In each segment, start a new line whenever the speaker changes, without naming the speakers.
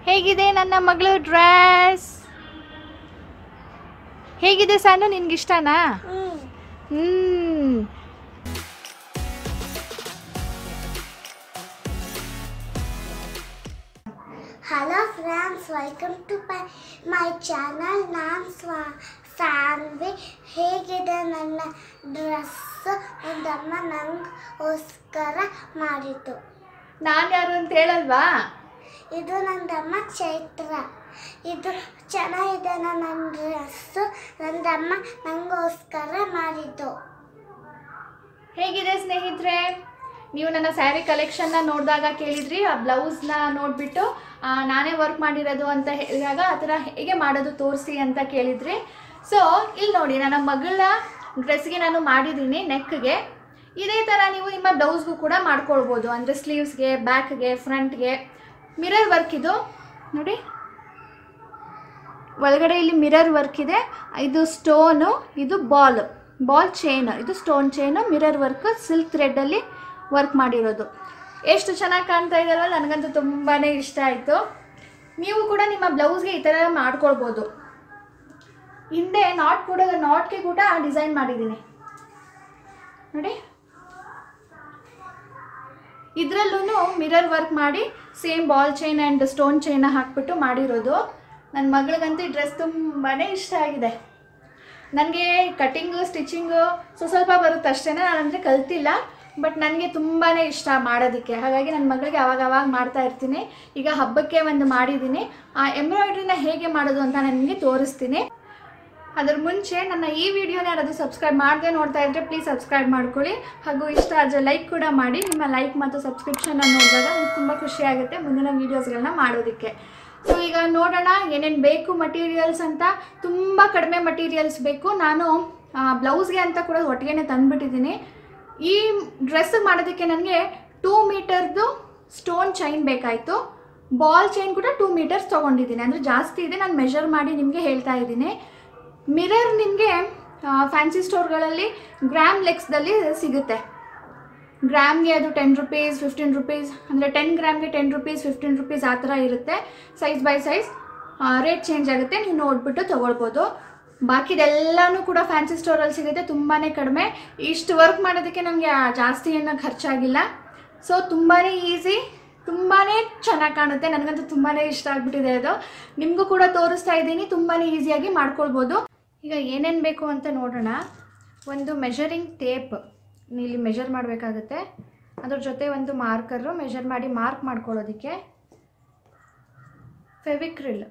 ಹೇಗಿದೆ ನನ್ನ ಮಗಳು ಡ್ರೆಸ್? ಹೇಗಿದೆ ಸಾನು, ನಿನ್ಗೆ ಇಷ್ಟನಾ?
Hello friends, welcome to my channel. ನಾನು ಸಾನ್ವಿ. ಹೇಗಿದೆ ನನ್ನ ಡ್ರೆಸ್? ನಮ್ಮಮ್ಮ ನಂಗೋಸ್ಕರ ಮಾಡಿದ್ದು.
ನಾನು ಯಾರು ಅಂತ ಹೇಳಲ್ವಾ?
ಇದು ನನ್ನಮ್ಮ ಚೈತ್ರ. ಇದು ಚೆನ್ನಾಗಿದೆ ನನ್ನ ಡ್ರೆಸ್ಸು. ನನ್ನಮ್ಮ ನಂಗೋಸ್ಕರ ಮಾಡಿದ್ದು.
ಹೇಗಿದೆ ಸ್ನೇಹಿತರೆ? ನೀವು ನನ್ನ ಸ್ಯಾರಿ ಕಲೆಕ್ಷನ್ನ ನೋಡಿದಾಗ ಕೇಳಿದ್ರಿ, ಆ ಬ್ಲೌಸ್ನ ನೋಡಿಬಿಟ್ಟು ನಾನೇ ವರ್ಕ್ ಮಾಡಿರೋದು ಅಂತ ಹೇಳಿದಾಗ ಆ ಥರ ಹೇಗೆ ಮಾಡೋದು ತೋರಿಸಿ ಅಂತ ಕೇಳಿದ್ರಿ. ಸೊ ಇಲ್ಲಿ ನೋಡಿ, ನನ್ನ ಮಗಳ ಡ್ರೆಸ್ಗೆ ನಾನು ಮಾಡಿದ್ದೀನಿ ನೆಕ್ಗೆ. ಇದೇ ಥರ ನೀವು ನಿಮ್ಮ ಬ್ಲೌಸ್ಗೂ ಕೂಡ ಮಾಡ್ಕೊಳ್ಬೋದು. ಅಂದರೆ ಸ್ಲೀವ್ಸ್ಗೆ, ಬ್ಯಾಕ್ಗೆ, ಫ್ರಂಟ್ಗೆ ಮಿರರ್ ವರ್ಕ್. ಇದು ನೋಡಿ, ಒಳಗಡೆ ಇಲ್ಲಿ ಮಿರರ್ ವರ್ಕ್ ಇದೆ. ಇದು ಸ್ಟೋನು, ಇದು ಬಾಲ್ ಚೈನ್, ಇದು stone chain, mirror work, silk ಥ್ರೆಡ್ಡಲ್ಲಿ ವರ್ಕ್ ಮಾಡಿರೋದು. ಎಷ್ಟು ಚೆನ್ನಾಗಿ ಕಾಣ್ತಾ ಇದೆಯಲ್ಲ, ನನಗಂತೂ ತುಂಬಾ ಇಷ್ಟ ಆಯಿತು. ನೀವು ಕೂಡ ನಿಮ್ಮ ಬ್ಲೌಸ್ಗೆ ಈ ಥರ ಮಾಡ್ಕೊಳ್ಬೋದು. ಹಿಂದೆ ನಾಟ್ಗೆ ಕೂಡ ಡಿಸೈನ್ ಮಾಡಿದ್ದೀನಿ ನೋಡಿ. ಇದರಲ್ಲೂ ಮಿರರ್ ವರ್ಕ್ ಮಾಡಿ same ball chain and stone ಚೈನ ಹಾಕ್ಬಿಟ್ಟು ಮಾಡಿರೋದು. ನನ್ನ ಮಗಳಿಗಂತೂ ಈ ಡ್ರೆಸ್ ತುಂಬಾ ಇಷ್ಟ ಆಗಿದೆ. ನನಗೆ ಕಟ್ಟಿಂಗು ಸ್ಟಿಚಿಂಗು ಸ್ವಲ್ಪ ಬರುತ್ತೆ ಅಷ್ಟೇ, ನಾನಂದರೆ ಕಲ್ತಿಲ್ಲ. ಬಟ್ ನನಗೆ ತುಂಬಾ ಇಷ್ಟ ಮಾಡೋದಕ್ಕೆ. ಹಾಗಾಗಿ ನನ್ನ ಮಗಳಿಗೆ ಅವಾಗ ಮಾಡ್ತಾ ಇರ್ತೀನಿ. ಈಗ ಹಬ್ಬಕ್ಕೆ ಒಂದು ಮಾಡಿದ್ದೀನಿ. ಆ ಎಂಬ್ರಾಯ್ಡ್ರಿನ ಹೇಗೆ ಮಾಡೋದು ಅಂತ ನನಗೆ ತೋರಿಸ್ತೀನಿ. ಅದರ ಮುಂಚೆ ನನ್ನ ಈ ವಿಡಿಯೋನ ಯಾರಾದರೂ ಸಬ್ಸ್ಕ್ರೈಬ್ ಮಾಡದೆ ನೋಡ್ತಾ ಇದ್ದರೆ ಪ್ಲೀಸ್ ಸಬ್ಸ್ಕ್ರೈಬ್ ಮಾಡ್ಕೊಳ್ಳಿ. ಹಾಗೂ ಇಷ್ಟ ಆದರೆ ಲೈಕ್ ಕೂಡ ಮಾಡಿ. ನಿಮ್ಮ ಲೈಕ್ ಮತ್ತು ಸಬ್ಸ್ಕ್ರಿಪ್ಷನ್ನ ನೋಡಿದಾಗ ನನಗೆ ತುಂಬ ಖುಷಿಯಾಗುತ್ತೆ ಮುಂದಿನ ವೀಡಿಯೋಸ್ಗಳನ್ನ ಮಾಡೋದಕ್ಕೆ. ಸೊ ಈಗ ನೋಡೋಣ ಏನೇನು ಬೇಕು ಮಟೀರಿಯಲ್ಸ್ ಅಂತ. ತುಂಬ ಕಡಿಮೆ ಮಟೀರಿಯಲ್ಸ್ ಬೇಕು. ನಾನು ಬ್ಲೌಸ್ಗೆ ಅಂತ ಕೂಡ ಒಟ್ಟಿಗೆ ತಂದುಬಿಟ್ಟಿದ್ದೀನಿ. ಈ ಡ್ರೆಸ್ ಮಾಡೋದಕ್ಕೆ ನನಗೆ 2 ಮೀಟರ್ದು ಸ್ಟೋನ್ ಚೈನ್ ಬೇಕಾಯಿತು. ಬಾಲ್ ಚೈನ್ ಕೂಡ 2 ಮೀಟರ್ಸ್ ತೊಗೊಂಡಿದ್ದೀನಿ. ಅಂದರೆ ಜಾಸ್ತಿ ಇದೆ, ನಾನು ಮೆಷರ್ ಮಾಡಿ ನಿಮಗೆ ಹೇಳ್ತಾ ಇದ್ದೀನಿ. ಮಿರರ್ ನಿಮಗೆ ಫ್ಯಾನ್ಸಿ ಸ್ಟೋರ್ಗಳಲ್ಲಿ ಗ್ರಾಮ್ ಲೆಕ್ಸ್ದಲ್ಲಿ ಸಿಗುತ್ತೆ. ಗ್ರಾಮ್ಗೆ ಅದು 10 ರೂಪೀಸ್, 15 ರೂಪೀಸ್, ಅಂದರೆ 10 ಗ್ರಾಮ್ಗೆ 10 ರೂಪೀಸ್, 15 ರೂಪೀಸ್ ಆ ಥರ ಇರುತ್ತೆ. Size by size rate change ಆಗುತ್ತೆ, ನೀವು ನೋಡಿಬಿಟ್ಟು ತೊಗೊಳ್ಬೋದು. ಬಾಕಿದೆಲ್ಲನೂ ಕೂಡ ಫ್ಯಾನ್ಸಿ ಸ್ಟೋರಲ್ಲಿ ಸಿಗುತ್ತೆ, ತುಂಬಾ ಕಡಿಮೆ. ಇಷ್ಟು ವರ್ಕ್ ಮಾಡೋದಕ್ಕೆ ನಮಗೆ ಜಾಸ್ತಿ ಏನೋ ಖರ್ಚಾಗಿಲ್ಲ. ಸೊ ತುಂಬಾ ಈಸಿ, ತುಂಬಾ ಚೆನ್ನಾಗಿ ಕಾಣುತ್ತೆ. ನನಗಂತೂ ತುಂಬಾ ಇಷ್ಟ ಆಗಿಬಿಟ್ಟಿದೆ ಅದು. ನಿಮಗೂ ಕೂಡ ತೋರಿಸ್ತಾ ಇದ್ದೀನಿ, ತುಂಬಾ ಈಸಿಯಾಗಿ ಮಾಡ್ಕೊಳ್ಬೋದು. ಈಗ ಏನೇನು ಬೇಕು ಅಂತ ನೋಡೋಣ. ಒಂದು ಮೆಷರಿಂಗ್ ಟೇಪ್, ಇಲ್ಲಿ ಮೆಷರ್ ಮಾಡಬೇಕಾಗುತ್ತೆ. ಅದ್ರ ಜೊತೆ ಒಂದು ಮಾರ್ಕರು, ಮೆಷರ್ ಮಾಡಿ ಮಾರ್ಕ್ ಮಾಡ್ಕೊಳ್ಳೋದಕ್ಕೆ. ಫೆವಿಕ್ರಿಲ್,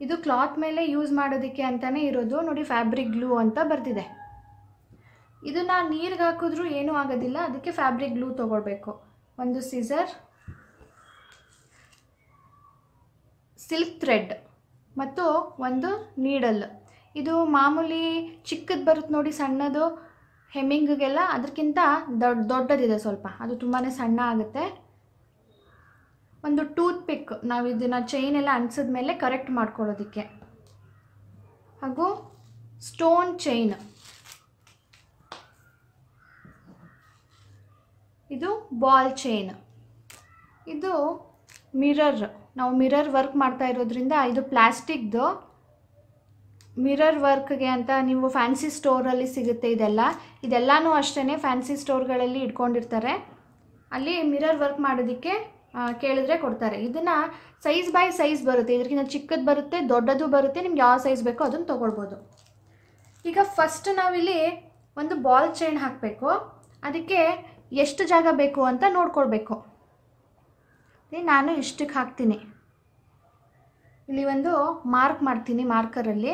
ಇದು ಕ್ಲಾತ್ ಮೇಲೆ ಯೂಸ್ ಮಾಡೋದಕ್ಕೆ ಅಂತಲೇ ಇರೋದು ನೋಡಿ. ಫ್ಯಾಬ್ರಿಕ್ ಗ್ಲೂ ಅಂತ ಬರ್ತಿದೆ. ಇದನ್ನು ನೀರಿಗೆ ಹಾಕಿದ್ರೂ ಏನೂ ಆಗೋದಿಲ್ಲ, ಅದಕ್ಕೆ ಫ್ಯಾಬ್ರಿಕ್ ಗ್ಲೂ ತೊಗೊಳ್ಬೇಕು. ಒಂದು ಸಿಸರ್, ಸಿಲ್ಕ್ ಥ್ರೆಡ್ ಮತ್ತು ಒಂದು ನೀಡಲ್. ಇದು ಮಾಮೂಲಿ ಚಿಕ್ಕದು ಬರುತ್ತೆ ನೋಡಿ, ಸಣ್ಣದು ಹೆಮ್ಮಿಂಗಿಗೆಲ್ಲ, ಅದಕ್ಕಿಂತ ದೊಡ್ಡದಿದೆ ಸ್ವಲ್ಪ, ಅದು ತುಂಬಾ ಸಣ್ಣ ಆಗುತ್ತೆ. ಒಂದು ಟೂತ್ ಪಿಕ್, ನಾವು ಇದನ್ನು ಚೈನ್ ಎಲ್ಲ ಅಂಟಿಸಿದ ಮೇಲೆ ಕರೆಕ್ಟ್ ಮಾಡ್ಕೊಳ್ಳೋದಕ್ಕೆ. ಹಾಗೂ ಸ್ಟೋನ್ ಚೈನ್, ಇದು ಬಾಲ್ ಚೈನ್, ಇದು ಮಿರರ್. ನಾವು ಮಿರರ್ ವರ್ಕ್ ಮಾಡ್ತಾ ಇರೋದ್ರಿಂದ ಇದು ಪ್ಲಾಸ್ಟಿಕ್ದು. ಮಿರರ್ ವರ್ಕ್ಗೆ ಅಂತ ನೀವು ಫ್ಯಾನ್ಸಿ ಸ್ಟೋರಲ್ಲಿ ಸಿಗುತ್ತೆ ಇದೆಲ್ಲನೂ ಅಷ್ಟೇ. ಫ್ಯಾನ್ಸಿ ಸ್ಟೋರ್ಗಳಲ್ಲಿ ಇಟ್ಕೊಂಡಿರ್ತಾರೆ, ಅಲ್ಲಿ ಮಿರರ್ ವರ್ಕ್ ಮಾಡೋದಕ್ಕೆ ಕೇಳಿದ್ರೆ ಕೊಡ್ತಾರೆ. ಇದನ್ನು ಸೈಜ್ ಬೈ ಸೈಜ್ ಬರುತ್ತೆ, ಇದಕ್ಕಿಂತ ಚಿಕ್ಕದು ಬರುತ್ತೆ, ದೊಡ್ಡದು ಬರುತ್ತೆ. ನಿಮ್ಗೆ ಯಾವ ಸೈಜ್ ಬೇಕೋ ಅದನ್ನು ತೊಗೊಳ್ಬೋದು. ಈಗ ಫಸ್ಟ್ ನಾವಿಲ್ಲಿ ಒಂದು ಬಾಲ್ ಚೈನ್ ಹಾಕಬೇಕು. ಅದಕ್ಕೆ ಎಷ್ಟು ಜಾಗ ಬೇಕು ಅಂತ ನೋಡ್ಕೊಳ್ಬೇಕು. ನಾನು ಇಷ್ಟಕ್ಕೆ ಹಾಕ್ತೀನಿ. ಇಲ್ಲಿ ಒಂದು ಮಾರ್ಕ್ ಮಾಡ್ತೀನಿ ಮಾರ್ಕರಲ್ಲಿ.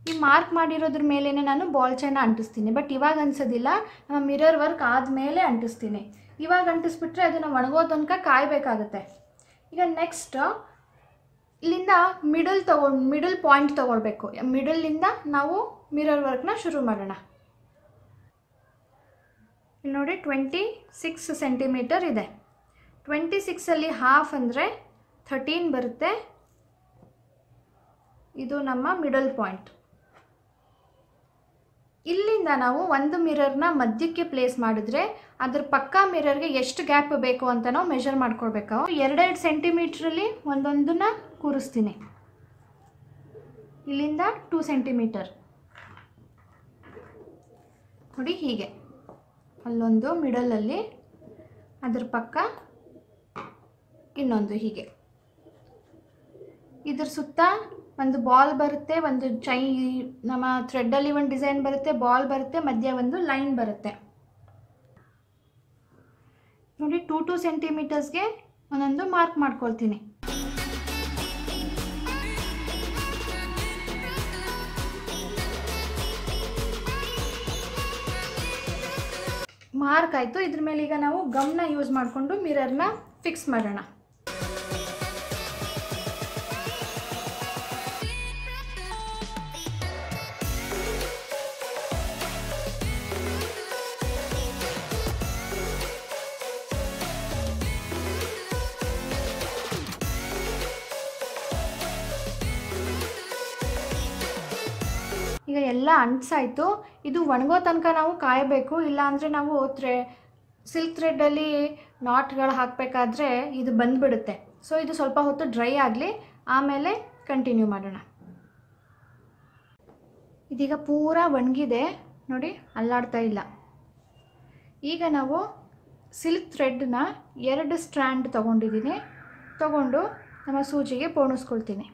ಈ ಮಾರ್ಕ್ ಮಾಡಿರೋದ್ರ ಮೇಲೇ ನಾನು ಬಾಲ್ ಚೈನ ಅಂಟಿಸ್ತೀನಿ. ಬಟ್ ಇವಾಗ ಅಂಟಿಸೋದಿಲ್ಲ, ನಮ್ಮ ಮಿರರ್ ವರ್ಕ್ ಆದಮೇಲೆ ಅಂಟಿಸ್ತೀನಿ. ಇವಾಗ ಅಂಟಿಸ್ಬಿಟ್ರೆ ಅದನ್ನು ಒಣಗೋ ತನಕ ಕಾಯಬೇಕಾಗುತ್ತೆ. ಈಗ ನೆಕ್ಸ್ಟ್ ಇಲ್ಲಿಂದ ಮಿಡಲ್ ಪಾಯಿಂಟ್ ತೊಗೊಳ್ಬೇಕು. ಮಿಡಲಿಂದ ನಾವು ಮಿರರ್ ವರ್ಕ್ನ ಶುರು ಮಾಡೋಣ. ಇಲ್ಲಿ ನೋಡಿ 26 ಸೆಂಟಿಮೀಟರ್ ಇದೆ. 26ಅಲ್ಲಿ ಹಾಫ್ ಅಂದರೆ 13 ಬರುತ್ತೆ. ಇದು ನಮ್ಮ ಮಿಡಲ್ ಪಾಯಿಂಟ್. ಇಲ್ಲಿಂದ ನಾವು ಒಂದು ಮಿರರ್ನ ಮಧ್ಯಕ್ಕೆ ಪ್ಲೇಸ್ ಮಾಡಿದ್ರೆ ಅದ್ರ ಪಕ್ಕ ಮಿರರ್ಗೆ ಎಷ್ಟು ಗ್ಯಾಪ್ ಬೇಕು ಅಂತ ನಾವು ಮೆಷರ್ ಮಾಡ್ಕೊಳ್ಬೇಕು. 2 ಸೆಂಟಿಮೀಟ್ರಲ್ಲಿ ಒಂದೊಂದನ್ನ ಕೂರಿಸ್ತೀನಿ. ಇಲ್ಲಿಂದ 2 ಸೆಂಟಿಮೀಟರ್ ನೋಡಿ, ಹೀಗೆ ಅಲ್ಲೊಂದು ಮಿಡಲಲ್ಲಿ, ಅದ್ರ ಪಕ್ಕ ಇನ್ನೊಂದು, ಹೀಗೆ ಇದ್ರ ಸುತ್ತ ಒಂದು ಬಾಲ್ ಬರುತ್ತೆ, ಒಂದು ನಮ್ಮ ಥ್ರೆಡ್ಡಲ್ಲಿ ಒಂದು ಡಿಸೈನ್ ಬರುತ್ತೆ, ಬಾಲ್ ಬರುತ್ತೆ, ಮಧ್ಯ ಒಂದು ಲೈನ್ ಬರುತ್ತೆ ನೋಡಿ. 2 ಸೆಂಟಿಮೀಟರ್ಸ್ಗೆ ಒಂದೊಂದು ಮಾರ್ಕ್ ಮಾಡ್ಕೊಳ್ತೀನಿ. ಮಾರ್ಕ್ ಆಯಿತು. ಇದ್ರ ಮೇಲೆ ಈಗ ನಾವು ಗಮ್ನ ಯೂಸ್ ಮಾಡಿಕೊಂಡು ಮಿರರ್ನ ಫಿಕ್ಸ್ ಮಾಡೋಣ. ಈಗ ಎಲ್ಲ ಅಂಟಿಸಾಯಿತು. ಇದು ಒಣಗೋ ತನಕ ನಾವು ಕಾಯಬೇಕು, ಇಲ್ಲಾಂದರೆ ನಾವು ಸಿಲ್ಕ್ ಥ್ರೆಡ್ಡಲ್ಲಿ ನಾಟ್ಗಳು ಹಾಕಬೇಕಾದ್ರೆ ಇದು ಬಂದುಬಿಡುತ್ತೆ. ಸೊ ಇದು ಸ್ವಲ್ಪ ಹೊತ್ತು ಡ್ರೈ ಆಗಲಿ, ಆಮೇಲೆ ಕಂಟಿನ್ಯೂ ಮಾಡೋಣ. ಇದೀಗ ಪೂರ ಒಣಗಿದೆ ನೋಡಿ, ಅಲ್ಲಾಡ್ತಾ ಇಲ್ಲ. ಈಗ ನಾವು ಸಿಲ್ಕ್ ಥ್ರೆಡ್ನ 2 ಸ್ಟ್ರ್ಯಾಂಡ್ ತೊಗೊಂಡಿದ್ದೀನಿ. ತೊಗೊಂಡು ನಮ್ಮ ಸೂಜಿಗೆ ಪೋಣಿಸ್ಕೊಳ್ತೀನಿ.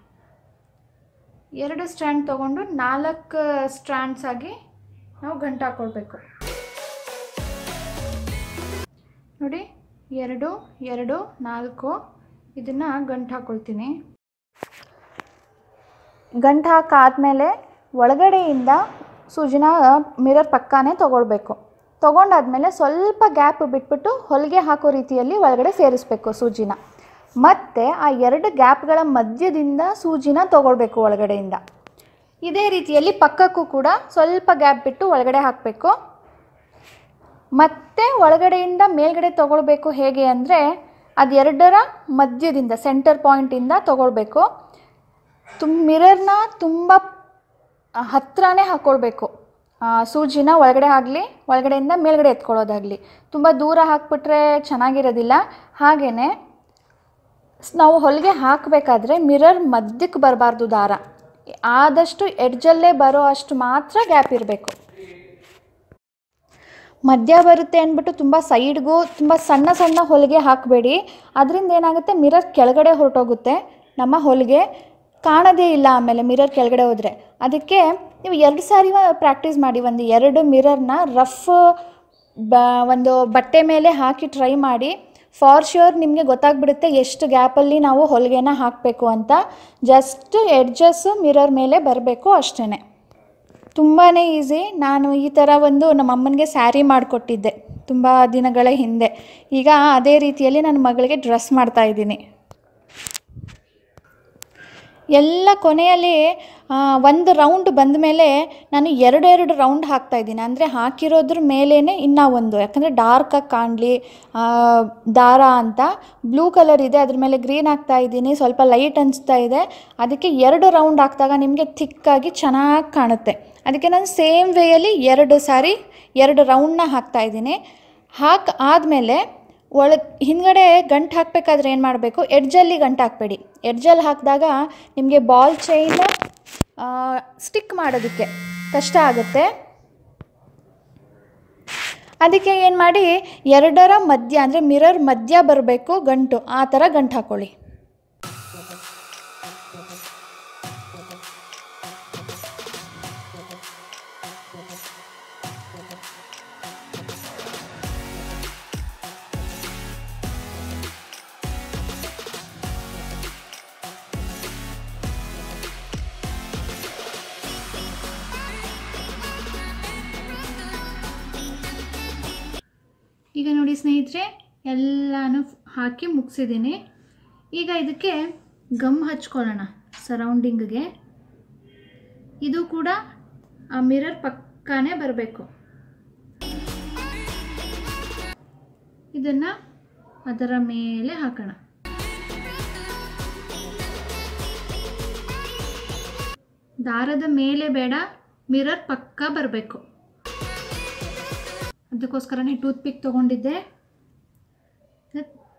2 ಸ್ಟ್ರ್ಯಾಂಡ್ ತೊಗೊಂಡು 4 ಸ್ಟ್ರ್ಯಾಂಡ್ಸ್ ಆಗಿ ನಾವು ಗಂಟು ಹಾಕ್ಕೊಳ್ಬೇಕು ನೋಡಿ. 2 2 4 ಇದನ್ನು ಗಂಟು ಹಾಕ್ಕೊಳ್ತೀನಿ. ಗಂಟು ಹಾಕಾದ್ಮೇಲೆ ಒಳಗಡೆಯಿಂದ ಸೂಜಿನ ಮಿರರ್ ಪಕ್ಕಾನೇ ತೊಗೊಳ್ಬೇಕು. ತೊಗೊಂಡಾದ್ಮೇಲೆ ಸ್ವಲ್ಪ ಗ್ಯಾಪ್ ಬಿಟ್ಬಿಟ್ಟು ಹೊಲಿಗೆ ಹಾಕೋ ರೀತಿಯಲ್ಲಿ ಒಳಗಡೆ ಸೇರಿಸ್ಬೇಕು ಸೂಜಿನ. ಮತ್ತು ಆ 2 ಗ್ಯಾಪ್ಗಳ ಮಧ್ಯದಿಂದ ಸೂಜಿನ ತೊಗೊಳ್ಬೇಕು ಒಳಗಡೆಯಿಂದ. ಇದೇ ರೀತಿಯಲ್ಲಿ ಪಕ್ಕಕ್ಕೂ ಕೂಡ ಸ್ವಲ್ಪ ಗ್ಯಾಪ್ ಬಿಟ್ಟು ಒಳಗಡೆ ಹಾಕಬೇಕು. ಮತ್ತು ಒಳಗಡೆಯಿಂದ ಮೇಲ್ಗಡೆ ತೊಗೊಳ್ಬೇಕು. ಹೇಗೆ ಅಂದರೆ ಅದು 2ರ ಮಧ್ಯದಿಂದ, ಸೆಂಟರ್ ಪಾಯಿಂಟಿಂದ ತೊಗೊಳ್ಬೇಕು. ಮಿರರ್ನ ತುಂಬ ಹತ್ತಿರನೇ ಹಾಕ್ಕೊಳ್ಬೇಕು. ಸೂಜಿನ ಒಳಗಡೆ ಆಗಲಿ, ಒಳಗಡೆಯಿಂದ ಮೇಲ್ಗಡೆ ಎತ್ಕೊಳ್ಳೋದಾಗಲಿ. ತುಂಬ ದೂರ ಹಾಕ್ಬಿಟ್ರೆ ಚೆನ್ನಾಗಿರೋದಿಲ್ಲ. ಹಾಗೆಯೇ ನಾವು ಹೊಲಿಗೆ ಹಾಕಬೇಕಾದ್ರೆ ಮಿರರ್ ಮಧ್ಯಕ್ಕೆ ಬರಬಾರ್ದು, ದಾರ ಆದಷ್ಟು ಎಡ್ಜಲ್ಲೇ ಬರೋ ಅಷ್ಟು ಮಾತ್ರ ಗ್ಯಾಪ್ ಇರಬೇಕು. ಮಧ್ಯ ಬರುತ್ತೆ ಅಂದ್ಬಿಟ್ಟು ತುಂಬ ಸೈಡ್ಗೂ ತುಂಬ ಸಣ್ಣ ಸಣ್ಣ ಹೊಲಿಗೆ ಹಾಕಬೇಡಿ. ಅದರಿಂದ ಏನಾಗುತ್ತೆ, ಮಿರರ್ ಕೆಳಗಡೆ ಹೊರಟೋಗುತ್ತೆ, ನಮ್ಮ ಹೊಲಿಗೆ ಕಾಣೋದೇ ಇಲ್ಲ ಆಮೇಲೆ ಮಿರರ್ ಕೆಳಗಡೆ ಹೋದರೆ. ಅದಕ್ಕೆ ನೀವು 2 ಸಾರಿ ಪ್ರಾಕ್ಟೀಸ್ ಮಾಡಿ. ಒಂದು 2 ಮಿರರ್ನ ರಫ್ ಒಂದು ಬಟ್ಟೆ ಮೇಲೆ ಹಾಕಿ ಟ್ರೈ ಮಾಡಿ. ಫಾರ್ ಶ್ಯೂರ್ ನಿಮಗೆ ಗೊತ್ತಾಗ್ಬಿಡುತ್ತೆ ಎಷ್ಟು ಗ್ಯಾಪಲ್ಲಿ ನಾವು ಹೊಲಿಗೆನ ಹಾಕಬೇಕು ಅಂತ. ಜಸ್ಟ್ ಎಡ್ಜಸ್ಸು ಮಿರರ್ ಮೇಲೆ ಬರಬೇಕು ಅಷ್ಟೇ. ತುಂಬಾ ಈಸಿ. ನಾನು ಈ ಥರ ಒಂದು ನಮ್ಮ ಅಮ್ಮನಿಗೆ ಸ್ಯಾರಿ ಮಾಡಿಕೊಟ್ಟಿದ್ದೆ ತುಂಬ ದಿನಗಳ ಹಿಂದೆ. ಈಗ ಅದೇ ರೀತಿಯಲ್ಲಿ ನನ್ನ ಮಗಳಿಗೆ ಡ್ರೆಸ್ ಮಾಡ್ತಾಯಿದ್ದೀನಿ. ಎಲ್ಲ ಕೊನೆಯಲ್ಲಿ ಒಂದು ರೌಂಡ್ ಬಂದ ಮೇಲೆ ನಾನು 2 ರೌಂಡ್ ಹಾಕ್ತಾಯಿದ್ದೀನಿ. ಅಂದರೆ ಹಾಕಿರೋದ್ರ ಮೇಲೇ ಇನ್ನೂ ಒಂದು, ಯಾಕಂದರೆ ಡಾರ್ಕಾಗಿ ಕಾಣಲಿ ದಾರ ಅಂತ. ಬ್ಲೂ ಕಲರ್ ಇದೆ, ಅದ್ರ ಮೇಲೆ ಗ್ರೀನ್ ಹಾಕ್ತಾಯಿದ್ದೀನಿ. ಸ್ವಲ್ಪ ಲೈಟ್ ಅನಿಸ್ತಾ ಇದೆ. ಅದಕ್ಕೆ 2 ರೌಂಡ್ ಹಾಕಿದಾಗ ನಿಮಗೆ ಥಿಕ್ಕಾಗಿ ಚೆನ್ನಾಗಿ ಕಾಣುತ್ತೆ. ಅದಕ್ಕೆ ನಾನು ಸೇಮ್ ವೇಯಲ್ಲಿ 2 ಸಾರಿ 2 ರೌಂಡ್ನ ಹಾಕ್ತಾಯಿದ್ದೀನಿ. ಆದಮೇಲೆ ಹಿಂದ್ಗಡೆ ಗಂಟು ಹಾಕಬೇಕಾದ್ರೆ ಏನು ಮಾಡಬೇಕು, ಎಡ್ಜಲ್ಲಿ ಗಂಟು ಹಾಕಬೇಡಿ. ಎಡ್ಜಲ್ಲಿ ಹಾಕಿದಾಗ ನಿಮಗೆ ಬಾಲ್ ಚೈನ್ ಸ್ಟಿಕ್ ಮಾಡೋದಕ್ಕೆ ಕಷ್ಟ ಆಗುತ್ತೆ. ಅದಕ್ಕೆ ಏನು ಮಾಡಿ, 2ರ ಮಧ್ಯ ಅಂದರೆ ಮಿರರ್ ಮಧ್ಯ ಬರಬೇಕು ಗಂಟು, ಆ ಥರ ಗಂಟು ಹಾಕ್ಕೊಳ್ಳಿ. ಈಗ ನೋಡಿ ಸ್ನೇಹಿತರೆ, ಎಲ್ಲನೂ ಹಾಕಿ ಮುಗಿಸಿದ್ದೀನಿ. ಈಗ ಇದಕ್ಕೆ ಗಮ್ ಹಚ್ಕೊಳ್ಳೋಣ ಸರೌಂಡಿಂಗ್ಗೆ. ಇದು ಕೂಡ ಆ ಮಿರರ್ ಪಕ್ಕನೇ ಬರಬೇಕು. ಇದನ್ನು ಅದರ ಮೇಲೆ ಹಾಕೋಣ. ದಾರದ ಮೇಲೆ ಬೇಡ, ಮಿರರ್ ಪಕ್ಕ ಬರಬೇಕು. ಅದಕ್ಕೋಸ್ಕರನೇ ಟೂತ್ ಪಿಕ್ ತೊಗೊಂಡಿದ್ದೆ.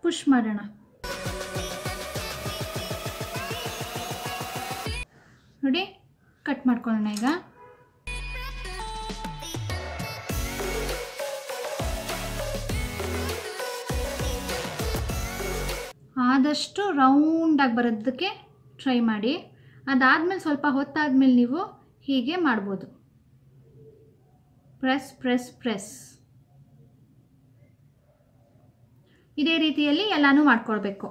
ಪುಷ್ ಮಾಡೋಣ. ನೋಡಿ, ಕಟ್ ಮಾಡ್ಕೊಳ್ಳೋಣ. ಈಗ ಆದಷ್ಟು ರೌಂಡಾಗಿ ಬರೋದಕ್ಕೆ ಟ್ರೈ ಮಾಡಿ. ಅದಾದಮೇಲೆ ಸ್ವಲ್ಪ ಹೊತ್ತಾದಮೇಲೆ ನೀವು ಹೀಗೆ ಮಾಡ್ಬೋದು. Press press press. ಇದೇ ರೀತಿಯಲ್ಲಿ ಎಲ್ಲನೂ ಮಾಡ್ಕೊಳ್ಬೇಕು.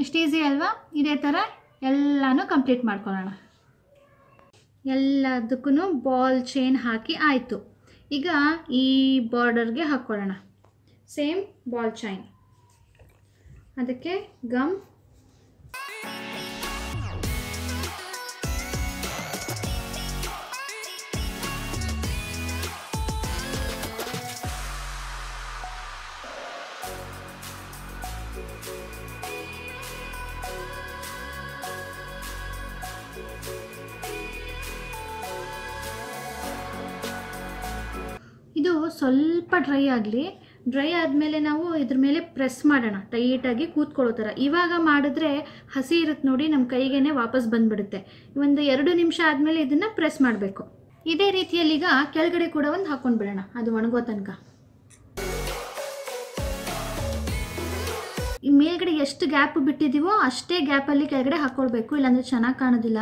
ಎಷ್ಟು ಈಸಿ ಅಲ್ವಾ? ಇದೇ ಥರ ಎಲ್ಲನೂ ಕಂಪ್ಲೀಟ್ ಮಾಡ್ಕೊಳ್ಳೋಣ. ಎಲ್ಲದಕ್ಕೂ ಬಾಲ್ ಚೈನ್ ಹಾಕಿ ಆಯಿತು. ಈಗ ಈ ಬಾರ್ಡರ್ಗೆ ಹಾಕ್ಕೊಳ್ಳೋಣ ಸೇಮ್ ಬಾಲ್ ಚೈನ್. ಅದಕ್ಕೆ ಗಮ್, ಇದು ಸ್ವಲ್ಪ ಡ್ರೈ ಆಗಲಿ. ಡ್ರೈ ಆದಮೇಲೆ ನಾವು ಇದ್ರ ಮೇಲೆ ಪ್ರೆಸ್ ಮಾಡೋಣ, ಟೈಟಾಗಿ ಕೂತ್ಕೊಳ್ಳೋ ಥರ. ಇವಾಗ ಮಾಡಿದ್ರೆ ಹಸಿ ಇರುತ್ತೆ ನೋಡಿ, ನಮ್ಮ ಕೈಗೇನೆ ವಾಪಸ್ ಬಂದುಬಿಡುತ್ತೆ. ಒಂದು 2 ನಿಮಿಷ ಆದಮೇಲೆ ಇದನ್ನು ಪ್ರೆಸ್ ಮಾಡಬೇಕು. ಇದೇ ರೀತಿಯಲ್ಲಿ ಈಗ ಕೆಳಗಡೆ ಕೂಡ ಒಂದು ಹಾಕ್ಕೊಂಡು ಬಿಡೋಣ, ಅದು ಒಣಗೋ ತನಕ. ಈ ಮೇಲ್ಗಡೆ ಎಷ್ಟು ಗ್ಯಾಪ್ ಬಿಟ್ಟಿದ್ದೀವೋ ಅಷ್ಟೇ ಗ್ಯಾಪಲ್ಲಿ ಕೆಳಗಡೆ ಹಾಕ್ಕೊಳ್ಬೇಕು, ಇಲ್ಲಾಂದರೆ ಚೆನ್ನಾಗಿ ಕಾಣೋದಿಲ್ಲ.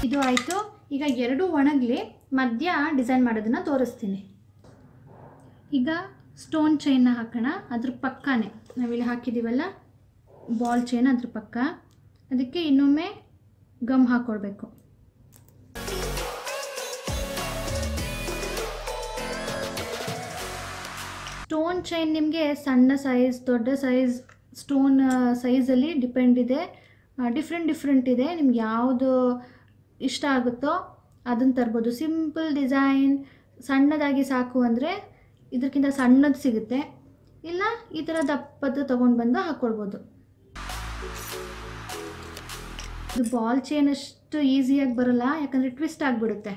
ಇದು ಆಯಿತು. ಈಗ 2 ಒಣಗಲಿ, ಮಧ್ಯ ಡಿಸೈನ್ ಮಾಡೋದನ್ನು ತೋರಿಸ್ತೀನಿ. ಈಗ ಸ್ಟೋನ್ ಚೈನ್ನ ಹಾಕೋಣ. ಅದ್ರ ಪಕ್ಕನೇ ನಾವಿಲ್ಲಿ ಹಾಕಿದ್ದೀವಲ್ಲ ಬಾಲ್ ಚೈನ್, ಅದ್ರ ಪಕ್ಕ ಅದಕ್ಕೆ ಇನ್ನೊಮ್ಮೆ ಗಮ್ ಹಾಕ್ಕೊಳ್ಬೇಕು. ಸ್ಟೋನ್ ಚೈನ್ ನಿಮಗೆ ಸಣ್ಣ ಸೈಜ್, ದೊಡ್ಡ ಸೈಜ್, ಸ್ಟೋನ್ ಸೈಜಲ್ಲಿ ಡಿಪೆಂಡ್ ಇದೆ. ಡಿಫ್ರೆಂಟ್ ಇದೆ. ನಿಮ್ಗೆ ಯಾವುದು ಇಷ್ಟ ಆಗುತ್ತೋ ಅದನ್ನು ತರ್ಬೋದು. ಸಿಂಪಲ್ ಡಿಸೈನ್ ಸಣ್ಣದಾಗಿ ಸಾಕು ಅಂದರೆ ಇದಕ್ಕಿಂತ ಸಣ್ಣದು ಸಿಗುತ್ತೆ, ಇಲ್ಲ ಈ ಥರ ದಪ್ಪದ್ದು ತೊಗೊಂಡು ಬಂದು ಹಾಕ್ಕೊಳ್ಬೋದು. ಇದು ಬಾಲ್ ಚೈನ್ ಅಷ್ಟು ಈಸಿಯಾಗಿ ಬರೋಲ್ಲ, ಯಾಕಂದರೆ ಟ್ವಿಸ್ಟ್ ಆಗಿಬಿಡುತ್ತೆ.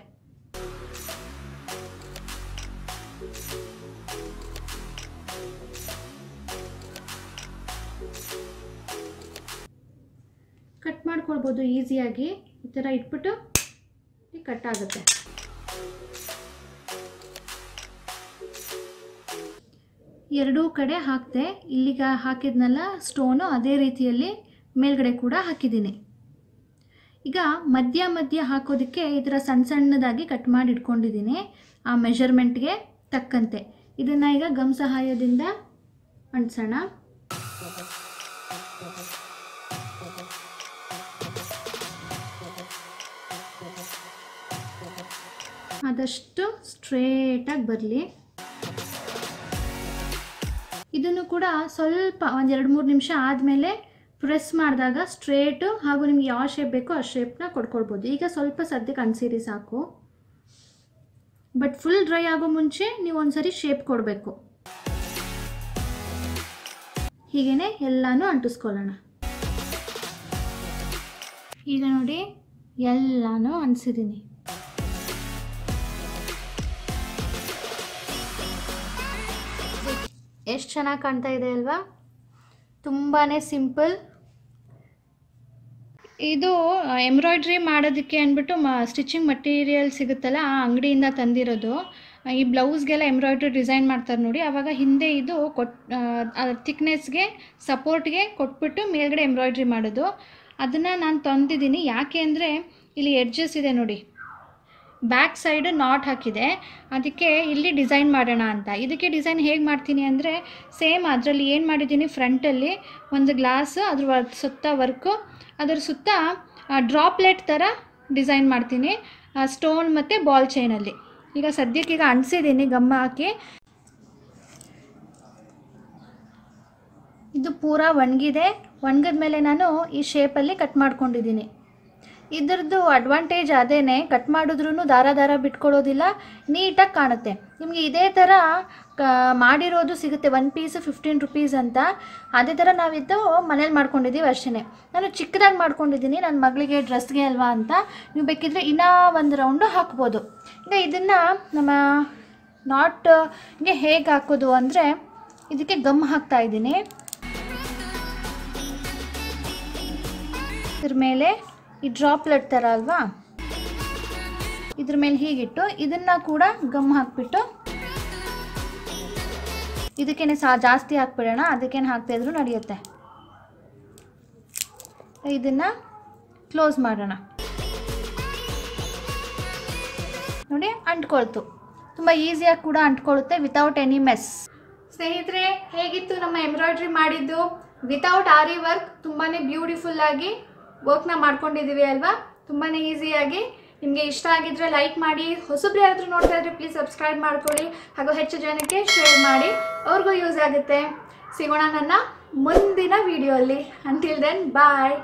ಕಟ್ ಮಾಡ್ಕೊಳ್ಬೋದು ಈಸಿಯಾಗಿ. ಈ ಥರ ಇಟ್ಬಿಟ್ಟು ಕಟ್ ಆಗುತ್ತೆ. ಎರಡೂ ಕಡೆ ಹಾಕಿದೆ. ಇಲ್ಲಿಗೆ ಹಾಕಿದ್ನಲ್ಲ ಸ್ಟೋನು, ಅದೇ ರೀತಿಯಲ್ಲಿ ಮೇಲ್ಗಡೆ ಕೂಡ ಹಾಕಿದ್ದೀನಿ. ಈಗ ಮಧ್ಯ ಹಾಕೋದಕ್ಕೆ ಈ ಥರ ಸಣ್ಣದಾಗಿ ಕಟ್ ಮಾಡಿ ಇಟ್ಕೊಂಡಿದ್ದೀನಿ, ಆ ಮೆಷರ್ಮೆಂಟ್ಗೆ ತಕ್ಕಂತೆ. ಇದನ್ನು ಈಗ ಗಮ್ ಸಹಾಯದಿಂದ ಅಂಟಿಸೋಣ. ಆದಷ್ಟು ಸ್ಟ್ರೇಟಾಗಿ ಬರಲಿ. ಇದನ್ನು ಕೂಡ ಸ್ವಲ್ಪ ಒಂದು 2-3 ನಿಮಿಷ ಆದಮೇಲೆ ಪ್ರೆಸ್ ಮಾಡಿದಾಗ ಸ್ಟ್ರೇಟು ಹಾಗೂ ನಿಮ್ಗೆ ಯಾವ ಶೇಪ್ ಬೇಕೋ ಆ ಶೇಪ್ನ ಕೊಡ್ಕೊಳ್ಬೋದು. ಈಗ ಸ್ವಲ್ಪ ಸದ್ಯಕ್ಕೆ ಅನ್ಸಿರಿ ಸಾಕು, ಬಟ್ ಫುಲ್ ಡ್ರೈ ಆಗೋ ಮುಂಚೆ ನೀವು ಒಂದ್ಸರಿ ಶೇಪ್ ಕೊಡಬೇಕು. ಹೀಗೇ ಎಲ್ಲನೂ ಅಂಟಿಸ್ಕೊಳ್ಳೋಣ. ಈಗ ನೋಡಿ ಎಲ್ಲನೂ ಅಂಟಿಸಿದ್ದೀನಿ. ಎಷ್ಟು ಚೆನ್ನಾಗಿ ಕಾಣ್ತಾ ಇದೆ ಅಲ್ವಾ? ತುಂಬಾ ಸಿಂಪಲ್. ಇದು ಎಂಬ್ರಾಯ್ಡ್ರಿ ಮಾಡೋದಕ್ಕೆ ಅಂದ್ಬಿಟ್ಟು ಸ್ಟಿಚಿಂಗ್ ಮಟೀರಿಯಲ್ ಸಿಗುತ್ತಲ್ಲ, ಆ ಅಂಗಡಿಯಿಂದ ತಂದಿರೋದು. ಈ ಬ್ಲೌಸ್ಗೆಲ್ಲ ಎಂಬ್ರಾಯ್ಡ್ರಿ ಡಿಸೈನ್ ಮಾಡ್ತಾರೆ ನೋಡಿ, ಆವಾಗ ಹಿಂದೆ ಇದು ಥಿಕ್ನೆಸ್ಗೆ ಸಪೋರ್ಟ್ಗೆ ಕೊಟ್ಬಿಟ್ಟು ಮೇಲ್ಗಡೆ ಎಂಬ್ರಾಯ್ಡ್ರಿ ಮಾಡೋದು. ಅದನ್ನು ನಾನು ತಂದಿದ್ದೀನಿ. ಯಾಕೆ ಅಂದರೆ ಇಲ್ಲಿ ಎಡ್ಜಸ್ ಇದೆ ನೋಡಿ, ಬ್ಯಾಕ್ ಸೈಡ್ ನಾಟ್ ಹಾಕಿದೆ, ಅದಕ್ಕೆ ಇಲ್ಲಿ ಡಿಸೈನ್ ಮಾಡೋಣ ಅಂತ. ಇದಕ್ಕೆ ಡಿಸೈನ್ ಹೇಗೆ ಮಾಡ್ತೀನಿ ಅಂದರೆ ಸೇಮ್ ಅದರಲ್ಲಿ ಏನು ಮಾಡಿದ್ದೀನಿ, ಫ್ರಂಟಲ್ಲಿ ಒಂದು ಗ್ಲಾಸ್, ಅದ್ರ ಸುತ್ತ ವರ್ಕು, ಅದರ ಸುತ್ತ ಡ್ರಾಪ್ಲೆಟ್ ಥರ ಡಿಸೈನ್ ಮಾಡ್ತೀನಿ ಸ್ಟೋನ್ ಮತ್ತು ಬಾಲ್ ಚೈನಲ್ಲಿ. ಈಗ ಸದ್ಯಕ್ಕೆ ಅಂಟಿಸಿದ್ದೀನಿ ಗಮ್ಮ ಹಾಕಿ. ಇದು ಪೂರಾ ಒಣಗಿದೆ. ಒಣಗಿದ ಮೇಲೆ ನಾನು ಈ ಶೇಪಲ್ಲಿ ಕಟ್ ಮಾಡ್ಕೊಂಡಿದ್ದೀನಿ. ಇದರದ್ದು ಅಡ್ವಾಂಟೇಜ್ ಅದೇನೆ, ಕಟ್ ಮಾಡಿದ್ರೂ ದಾರ ದಾರ ಬಿಟ್ಕೊಳ್ಳೋದಿಲ್ಲ, ನೀಟಾಗಿ ಕಾಣುತ್ತೆ. ನಿಮಗೆ ಇದೇ ಥರ ಮಾಡಿರೋದು ಸಿಗುತ್ತೆ, 1 ಪೀಸ್ 15 ರುಪೀಸ್ ಅಂತ. ಅದೇ ಥರ ನಾವಿದ್ದು ಮನೇಲಿ ಮಾಡ್ಕೊಂಡಿದ್ದೀವಿ ಅಷ್ಟೇ. ನಾನು ಚಿಕ್ಕದಾಗಿ ಮಾಡ್ಕೊಂಡಿದ್ದೀನಿ ನನ್ನ ಮಗಳಿಗೆ ಡ್ರೆಸ್ಗೆ ಅಲ್ವಾ ಅಂತ. ನೀವು ಬೇಕಿದ್ದರೆ ಇನ್ನೂ ಒಂದು ರೌಂಡು ಹಾಕ್ಬೋದು. ಈಗ ಇದನ್ನು ನಮ್ಮ ನಾಟ್ಗೆ ಹೇಗೆ ಹಾಕೋದು ಅಂದರೆ ಇದಕ್ಕೆ ಗಮ್ ಹಾಕ್ತಾಯಿದ್ದೀನಿ. ಇದ್ರ ಮೇಲೆ ಈ ಡ್ರಾಪ್ಲೆಟ್ ಥರ ಅಲ್ವಾ, ಇದ್ರ ಮೇಲೆ ಹೀಗಿಟ್ಟು ಇದನ್ನು ಕೂಡ ಗಮ್ ಹಾಕ್ಬಿಟ್ಟು ಇದಕ್ಕೇನೆ ಜಾಸ್ತಿ ಹಾಕ್ಬಿಡೋಣ, ಅದಕ್ಕೇನು ಹಾಕ್ತಾಯಿದ್ರು ನಡೆಯುತ್ತೆ. ಇದನ್ನು ಕ್ಲೋಸ್ ಮಾಡೋಣ. ನೋಡಿ ಅಂಟ್ಕೊಳ್ತು, ತುಂಬ ಈಸಿಯಾಗಿ ಕೂಡ ಅಂಟ್ಕೊಳ್ಳುತ್ತೆ ವಿತೌಟ್ ಎನಿ ಮೆಸ್. ಸ್ನೇಹಿತರೆ, ಹೇಗಿತ್ತು ನಮ್ಮ ಎಂಬ್ರಾಯ್ಡ್ರಿ ಮಾಡಿದ್ದು ವಿತೌಟ್ ಆರಿ ವರ್ಕ್? ತುಂಬಾ ಬ್ಯೂಟಿಫುಲ್ಲಾಗಿ ವರ್ಕ್ನ ಮಾಡ್ಕೊಂಡಿದ್ದೀವಿ ಅಲ್ವಾ, ತುಂಬಾ ಈಸಿಯಾಗಿ. ನಿಮಗೆ ಇಷ್ಟ ಆಗಿದ್ದರೆ ಲೈಕ್ ಮಾಡಿ, ಹೊಸಬ್ರು ಯಾರಾದರೂ ನೋಡ್ತಾ ಇದ್ದರೆ ಪ್ಲೀಸ್ ಸಬ್ಸ್ಕ್ರೈಬ್ ಮಾಡ್ಕೊಳ್ಳಿ, ಹಾಗೂ ಹೆಚ್ಚು ಜನಕ್ಕೆ ಶೇರ್ ಮಾಡಿ, ಅವ್ರಿಗೂ ಯೂಸ್ ಆಗುತ್ತೆ. ಸಿಗೋಣ ನನ್ನ ಮುಂದಿನ ವಿಡಿಯೋಲ್ಲಿ. Until then bye.